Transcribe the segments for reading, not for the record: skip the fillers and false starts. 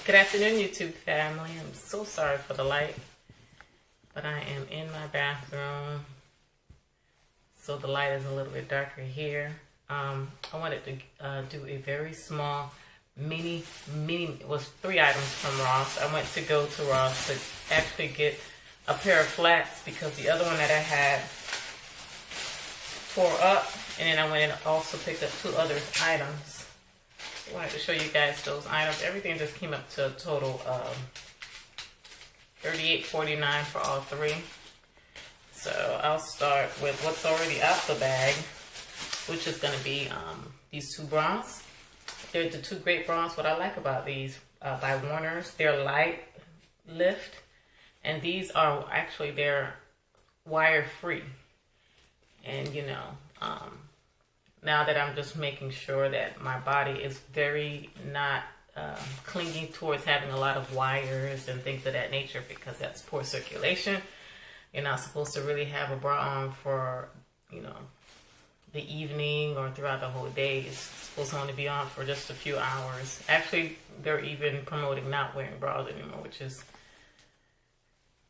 Good afternoon, YouTube family. I'm so sorry for the light, but I am in my bathroom, so the light is a little bit darker here. I wanted to do a very small mini, it was 3 items from Ross. I went to go to Ross to actually get a pair of flats because the other one that I had tore up, and then I went and also picked up 2 other items. I wanted to show you guys those items. Everything just came up to a total of $38.49 for all 3. So I'll start with what's already out the bag, which is going to be these 2 bras. They're the 2 great bras. What I like about these by Warner's, they're light lift, and these are actually, they're wire free. And you know, now that I'm just making sure that my body is very not clinging towards having a lot of wires and things of that nature, because that's poor circulation. You're not supposed to really have a bra on for, you know, the evening or throughout the whole day. It's supposed to only be on for just a few hours. Actually, they're even promoting not wearing bras anymore, which is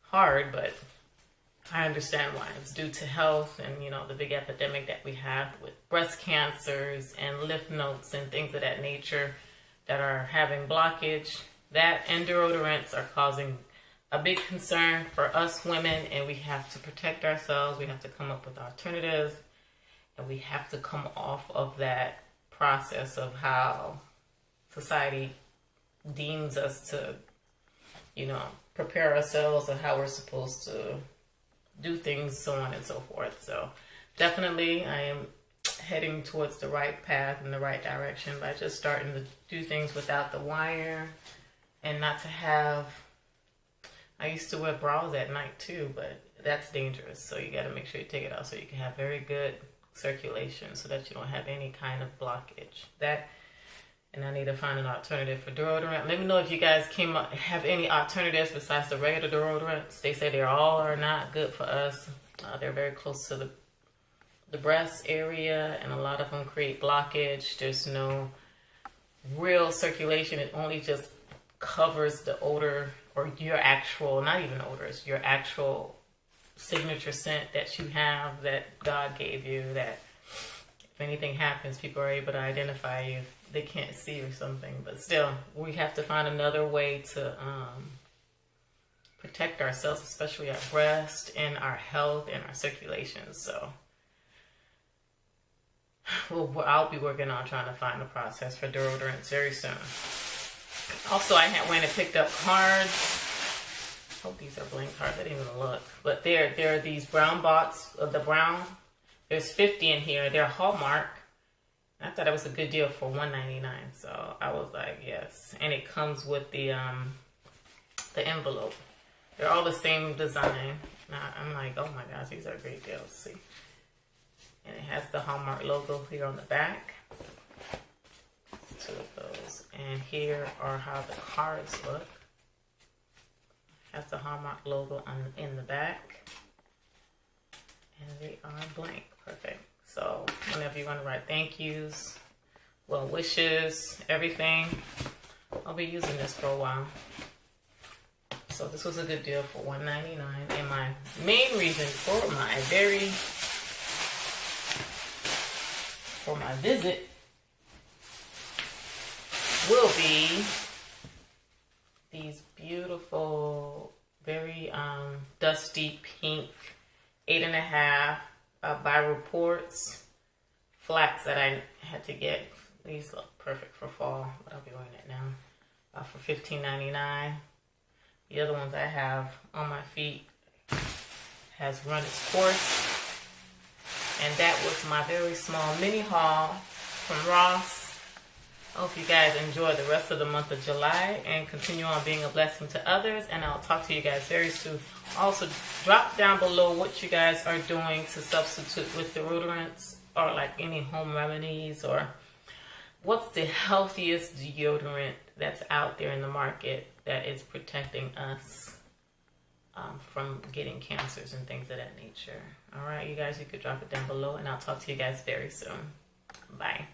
hard, but I understand why. It's due to health and, you know, the big epidemic that we have with breast cancers and lymph nodes and things of that nature that are having blockage. That and deodorants are causing a big concern for us women, and we have to protect ourselves. We have to come up with alternatives, and we have to come off of that process of how society deems us to, you know, prepare ourselves and how we're supposed to do things, so on and so forth. So definitely I am heading towards the right path and the right direction by just starting to do things without the wire and not to have, I used to wear bras at night too, but that's dangerous. So you got to make sure you take it out so you can have very good circulation so that you don't have any kind of blockage. That, and I need to find an alternative for deodorant. Let me know if you guys have any alternatives besides the regular deodorants. They say they all are not good for us. They're very close to the breast area, and a lot of them create blockage. There's no real circulation. It only just covers the odor, or your actual, not even odors, your actual signature scent that you have, that God gave you, that if anything happens, people are able to identify you. They can't see or something, but still, we have to find another way to protect ourselves, especially our breast and our health and our circulation. So I'll be working on trying to find a process for deodorants very soon. Also, I went and picked up cards. I hope these are blank cards. I didn't even look, but they're these brown box of the brown. There's 50 in here. They're Hallmark. I thought it was a good deal for $1.99, so I was like, yes. And it comes with the envelope. They're all the same design. Now I'm like, oh my gosh, these are great deals. See, and it has the Hallmark logo here on the back. 2 of those, and here are how the cards look. It has the Hallmark logo in the back, and they are blank. Perfect. So whenever you want to write thank yous, well wishes, everything, I'll be using this for a while. So this was a good deal for $1.99. And my main reason for my visit will be these beautiful, very dusty pink 8.5 by Reports flats that I had to get. These look perfect for fall, but I'll be wearing it now for $15.99. The other ones I have on my feet has run its course. And that was my very small mini haul from Ross. I hope you guys enjoy the rest of the month of July and continue on being a blessing to others. And I'll talk to you guys very soon. Also, drop down below what you guys are doing to substitute with deodorants, or like any home remedies, or what's the healthiest deodorant that's out there in the market that is protecting us from getting cancers and things of that nature. All right, you guys, you could drop it down below, and I'll talk to you guys very soon. Bye.